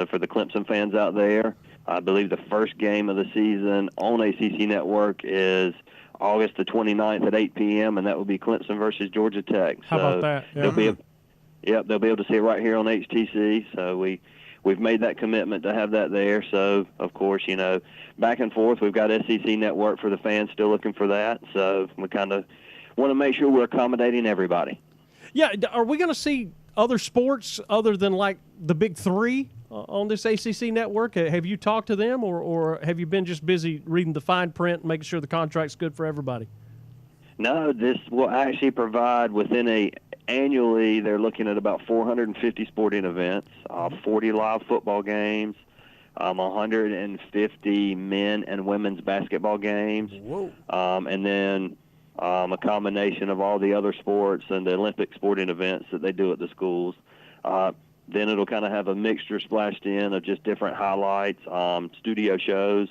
for the Clemson fans out there, I believe the first game of the season on ACC network is August the 29th at 8 p.m., and that will be Clemson versus Georgia Tech. How about that? Yeah. They'll be able to see it right here on HTC. So we've made that commitment to have that there. So, of course, back and forth, we've got SEC network for the fans still looking for that. So we kind of want to make sure we're accommodating everybody. Yeah, are we going to see other sports other than like the big three on this ACC network? Have you talked to them, or have you been just busy reading the fine print and making sure the contract's good for everybody? No, this will actually provide annually they're looking at about 450 sporting events, 40 live football games, 150 men and women's basketball games. Whoa. And then a combination of all the other sports and the Olympic sporting events that they do at the schools. Then it'll kind of have a mixture splashed in of just different highlights, studio shows,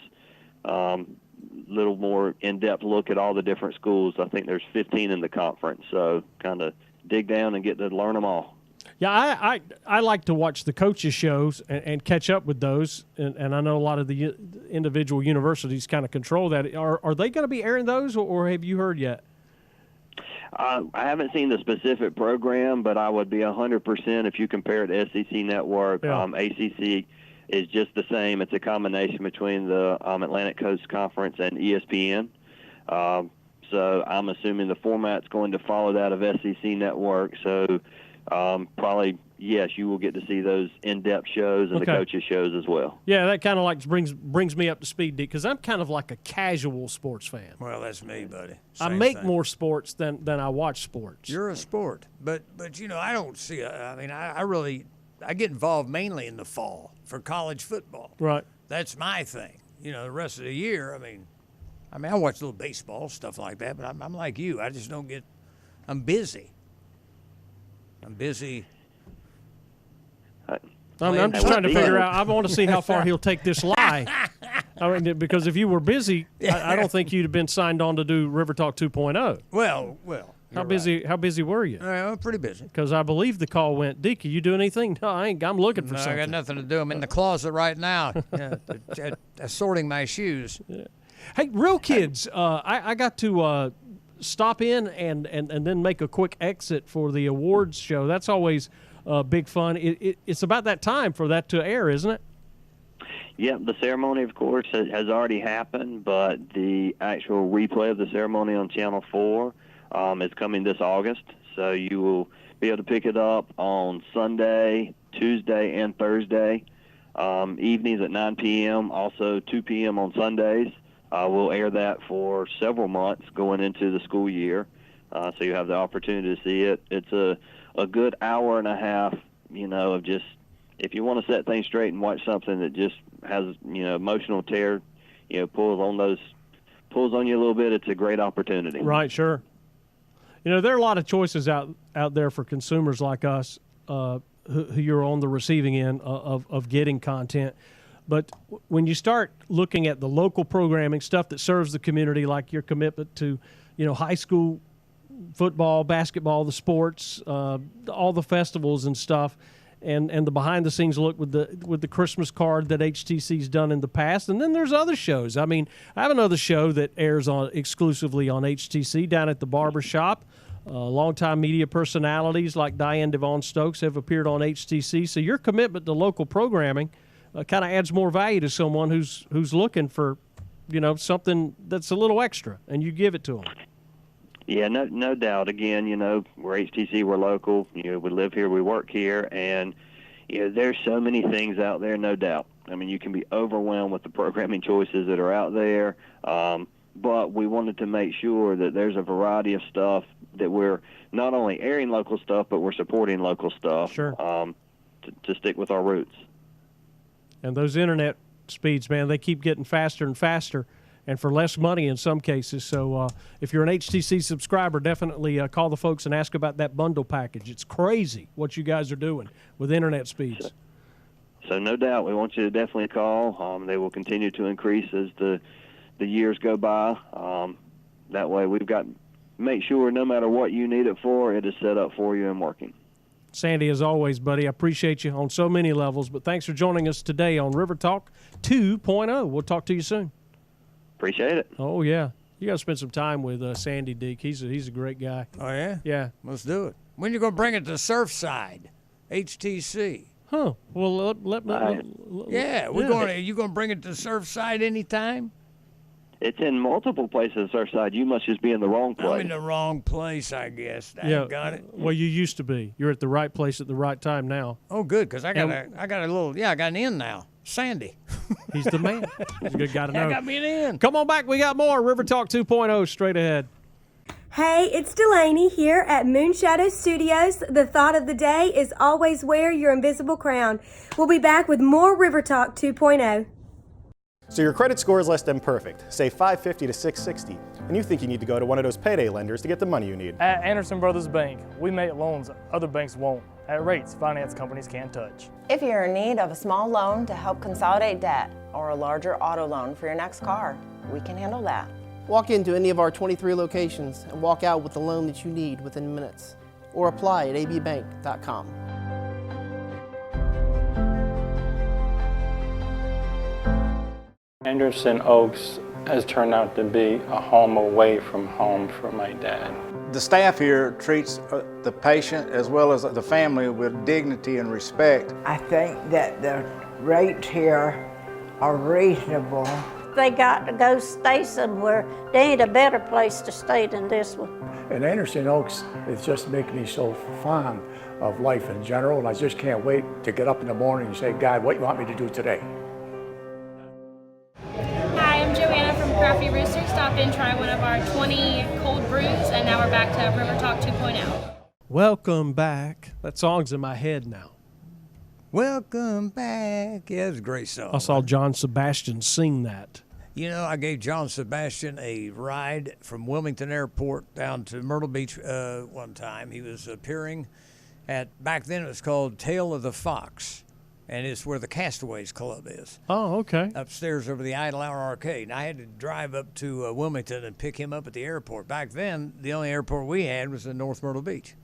little more in-depth look at all the different schools. I think there's 15 in the conference, so kind of dig down and get to learn them all. Yeah, I like to watch the coaches' shows and catch up with those, and I know a lot of the individual universities kind of control that. Are they going to be airing those, or have you heard yet? I haven't seen the specific program, but I would be 100% if you compare it to SEC Network. Yeah. ACC is just the same. It's a combination between the Atlantic Coast Conference and ESPN. So I'm assuming the format's going to follow that of SEC Network. So probably, yes, you will get to see those in-depth shows and the coaches' shows as well. Yeah, that kind of like brings me up to speed, because I'm kind of like a casual sports fan. Well, that's me, buddy. I make more sports than I watch sports. You're a sport, but I don't see. I get involved mainly in the fall for college football. Right. That's my thing. The rest of the year, I watch a little baseball, stuff like that, but I'm like you. I just don't get. I'm busy. I'm just trying to figure out. I want to see how far he'll take this lie. Because if you were busy, I don't think you'd have been signed on to do RiverTalk 2.0. Well. How busy were you? Well, pretty busy. Because I believe the call went, Deke, you doing anything? No, I ain't. I'm looking for something. I got nothing to do. I'm in the closet right now, assorting my shoes. Yeah. Hey, Real Kids, I got to stop in and then make a quick exit for the awards show. That's always big fun. It's about that time for that to air, isn't it? Yeah, the ceremony, of course, has already happened, but the actual replay of the ceremony on Channel 4 is coming this August. So you will be able to pick it up on Sunday, Tuesday, and Thursday evenings at 9 p.m., also 2 p.m. on Sundays. We'll air that for several months going into the school year, so you have the opportunity to see it. It's a good hour and a half, of just, if you want to set things straight and watch something that just has, emotional tear, pulls on you a little bit, it's a great opportunity. Right, sure. There are a lot of choices out there for consumers like us who you're on the receiving end of getting content. But when you start looking at the local programming, stuff that serves the community, like your commitment to, high school football, basketball, the sports, all the festivals and stuff, and the behind-the-scenes look with the Christmas card that HTC's done in the past. And then there's other shows. I have another show that airs exclusively on HTC down at the Barber Shop. Longtime media personalities like Diane Devon Stokes have appeared on HTC. So your commitment to local programming kind of adds more value to someone who's looking for, something that's a little extra, and you give it to them. Yeah, no doubt. Again, we're HTC, we're local. We live here, we work here, and there's so many things out there, no doubt. You can be overwhelmed with the programming choices that are out there, but we wanted to make sure that there's a variety of stuff that we're not only airing local stuff, but we're supporting local stuff. Sure. To stick with our roots. And those internet speeds, man, they keep getting faster and faster. and for less money in some cases. So if you're an HTC subscriber, definitely call the folks and ask about that bundle package. It's crazy what you guys are doing with internet speeds. So no doubt, we want you to definitely call. They will continue to increase as the years go by. That way we've got make sure no matter what you need it for, it is set up for you and working. Sandy, as always, buddy, I appreciate you on so many levels, but thanks for joining us today on RiverTalk 2.0. We'll talk to you soon. Appreciate it. Oh, yeah. You got to spend some time with Sandy Deek. He's a great guy. Oh, yeah? Yeah. Let's do it. When you going to bring it to Surfside, HTC? Huh. Well, you going to bring it to Surfside anytime? It's in multiple places, Surfside. You must just be in the wrong place. I'm in the wrong place, I guess. Yeah. Got it. Well, you used to be. You're at the right place at the right time now. Oh, good, because I got an in now. Sandy. He's the man. He's a good guy to know. I got me an in. Come on back. We got more RiverTalk 2.0 straight ahead. Hey, it's Delaney here at Moonshadow Studios. The thought of the day is always wear your invisible crown. We'll be back with more RiverTalk 2.0. So your credit score is less than perfect, say 550 to 660, and you think you need to go to one of those payday lenders to get the money you need. At Anderson Brothers Bank, we make loans other banks won't, at rates finance companies can't touch. If you're in need of a small loan to help consolidate debt or a larger auto loan for your next car, we can handle that. Walk into any of our 23 locations and walk out with the loan that you need within minutes, or apply at abbank.com. Anderson Oaks has turned out to be a home away from home for my dad. The staff here treats the patient as well as the family with dignity and respect. I think that the rates here are reasonable. They got to go stay somewhere. There ain't a better place to stay than this one. And Anderson Oaks, it just makes me so fond of life in general, and I just can't wait to get up in the morning and say, God, what do you want me to do today? Hi, I'm Joanna from Crafty Rooster. Stop in, try one of our 20 cold brews, and now we're back to RiverTalk 2.0. Welcome back. That song's in my head now. Welcome back. Yeah, it's a great song. I saw John Sebastian sing that. You know, I gave John Sebastian a ride from Wilmington Airport down to Myrtle Beach one time. He was appearing at, back then it was called Tale of the Fox, and it's where the Castaways Club is. Oh, okay. Upstairs over the Idle Hour Arcade. And I had to drive up to Wilmington and pick him up at the airport. Back then, the only airport we had was in North Myrtle Beach.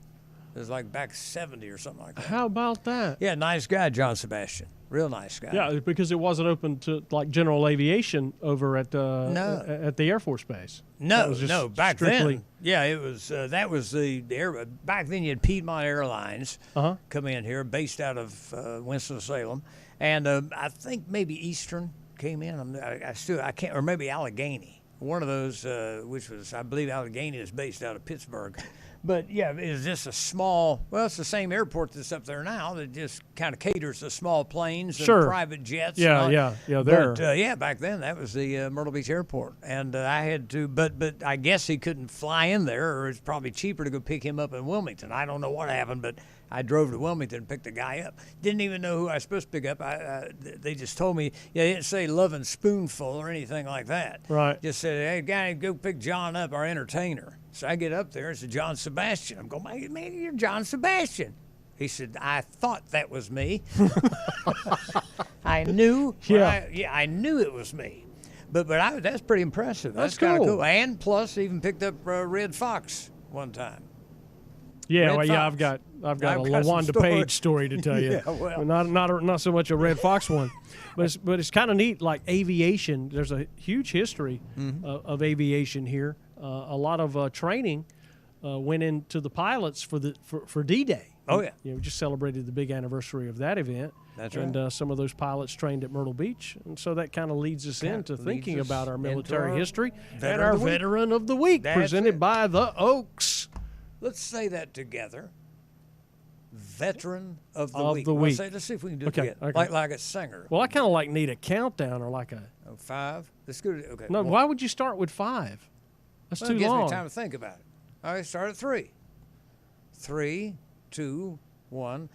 It was like back 70 or something like that. How about that? Yeah, nice guy, John Sebastian. Real nice guy. Yeah, because it wasn't open to like general aviation over at at the Air Force Base. No, back then. Yeah, it was. That was the air. Back then, you had Piedmont Airlines come in here, based out of Winston-Salem, and I think maybe Eastern came in. I can't, or maybe Allegheny. One of those, which was, I believe, Allegheny is based out of Pittsburgh. But, yeah, it's just a small, well, it's the same airport that's up there now that just kind of caters to small planes and private jets. Yeah. But, back then, that was the Myrtle Beach Airport. And I had to, but I guess he couldn't fly in there, or it's probably cheaper to go pick him up in Wilmington. I don't know what happened, but I drove to Wilmington and picked the guy up. Didn't even know who I was supposed to pick up. They just told me, they didn't say Lovin' Spoonful or anything like that. Right. Just said, hey, guy, go pick John up, our entertainer. So I get up there, it's John Sebastian. I'm going, man, you're John Sebastian. He said, I thought that was me. I knew. I knew it was me. But that's pretty impressive. That's kind of cool. And plus, even picked up Red Fox one time. Yeah, I've got a LaWanda Page story to tell you. Not so much a Red Fox one, but it's kind of neat. Like aviation, there's a huge history of aviation here. A lot of training went into the pilots for D-Day. Oh yeah, we just celebrated the big anniversary of that event. That's right. And some of those pilots trained at Myrtle Beach, and so that kind of leads us into thinking about our military history and our Veteran of the Week, presented by the Oaks. Let's say that together. Veteran of the Week. Let's see if we can do it together. Okay. Like a singer. Well, I kind of need a countdown or like a 5. Let's go. Okay. No, why would you start with 5? That's too long. It gives me time to think about it. All right, start at 3. 3, 2, 1.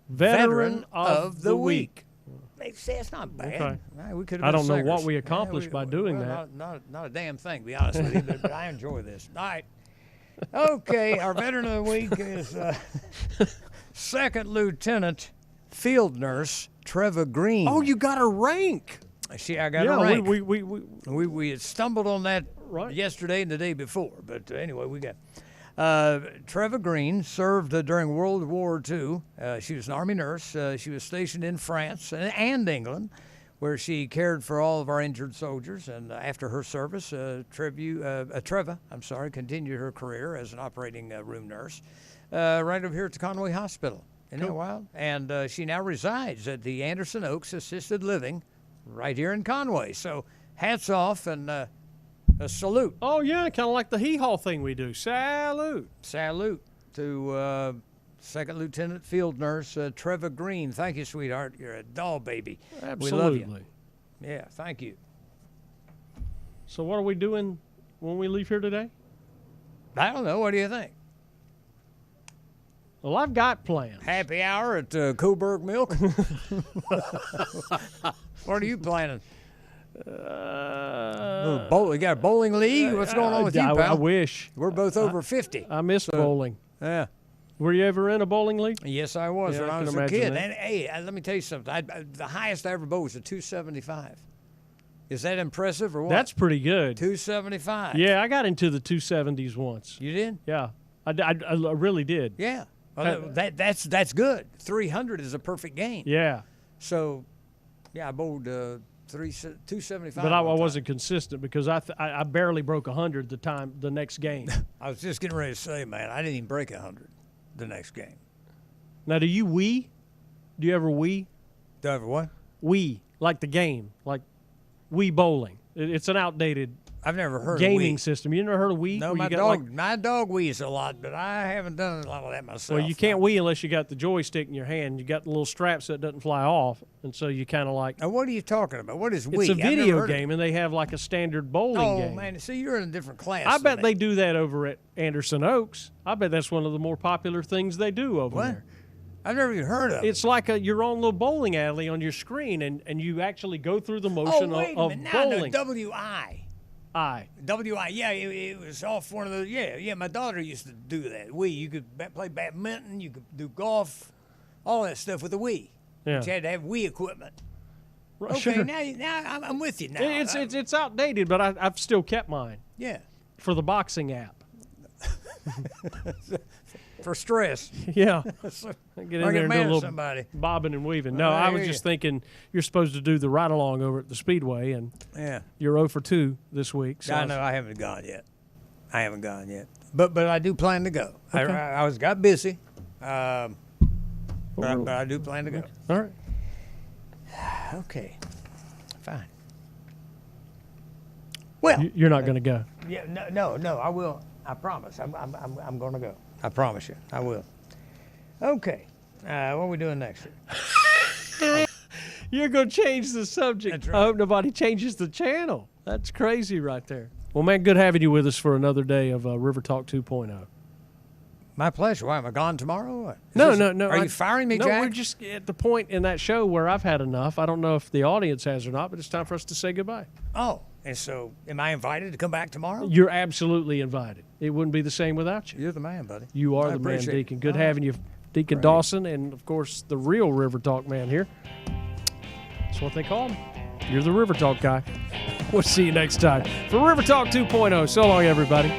Veteran of the Week. See, it's not bad. Okay. We could I have don't been know what singers. we accomplished by doing that. Not a damn thing, to be honest with you, but I enjoy this. All right. Okay, our veteran of the week is Second Lieutenant Field Nurse Trevor Green. Oh, you got a rank. I got a rank. We had stumbled on that yesterday and the day before, but anyway, we got Trevor Green served during World War II. She was an Army nurse. She was stationed in France and England, where she cared for all of our injured soldiers. And after her service, Trevor continued her career as an operating room nurse right over here at the Conway Hospital. Isn't that wild? And she now resides at the Anderson Oaks Assisted Living right here in Conway. So hats off and a salute. Oh, yeah, kind of like the hee-haw thing we do. Salute. Salute to Second Lieutenant Field Nurse Trevor Green. Thank you, sweetheart. You're a doll baby. Absolutely. We love you. Yeah, thank you. So what are we doing when we leave here today? I don't know. What do you think? Well, I've got plans. Happy hour at Coburg Milk. What are you planning? You got a bowling league? What's going on with you, pal? I wish. We're both over 50. I miss bowling. Yeah. Were you ever in a bowling league? Yes, I was when I was a that. kid. And hey, let me tell you something. The highest I ever bowled was a 275. Is that impressive or what? That's pretty good. 275. Yeah, I got into the 270s once. You did? Yeah, I really did. Yeah. Well, that's good. 300 is a perfect game. Yeah. So, yeah, I bowled 275. But I wasn't consistent because I barely broke 100 the next game. I was just getting ready to say, man, I didn't even break 100 the next game. Now, do you Wii? Do you ever Wii? Do I ever what? Wii, like the game, like Wii bowling. It's an outdated. I've never heard gaming of Wii. system. You never heard of Wii? No, my dog Wii's a lot, but I haven't done a lot of that myself. Well, you can't Wii unless you got the joystick in your hand. You got the little strap so it doesn't fly off, and so you kind of like. Now, what are you talking about? What is Wii? It's a video game, and they have like a standard bowling game. Oh man, see, you're in a different class. I bet they do that over at Anderson Oaks. I bet that's one of the more popular things they do over there. I've never even heard of it. It's like your own little bowling alley on your screen, and you actually go through the motion of bowling. Now, W.I., yeah, it was off one of the, yeah, my daughter used to do that. You could play badminton, you could do golf, all that stuff with the Wii. Yeah. But you had to have Wii equipment. Okay, Sure. now I'm with you now. It's outdated, but I've still kept mine. Yeah. For the boxing app. For stress. Yeah. Get in there and do a little somebody. bobbing and weaving. No, I was just thinking you're supposed to do the ride along over at the Speedway, and you're 0 for 2 this week. So I know I haven't gone yet. But I do plan to go. Okay. I got busy, but I do plan to go. All right. Okay. Fine. Well, you're not going to go. Yeah. No. I will. I promise. I'm going to go. I promise you. I will. Okay. What are we doing next? You're going to change the subject. That's right. I hope nobody changes the channel. That's crazy right there. Well, man, good having you with us for another day of RiverTalk 2.0. My pleasure. Why, am I gone tomorrow or what? No. Are you firing me, no, Jack? We're just at the point in that show where I've had enough. I don't know if the audience has or not, but it's time for us to say goodbye. Oh, and so am I invited to come back tomorrow? You're absolutely invited. It wouldn't be the same without you. You're the man, buddy. You are I the man, appreciate it. Deacon. Good All right. having you, Deacon Dawson, and, of course, the real River Talk man here. That's what they call him. You're the River Talk guy. We'll see you next time for River Talk 2.0. So long, everybody.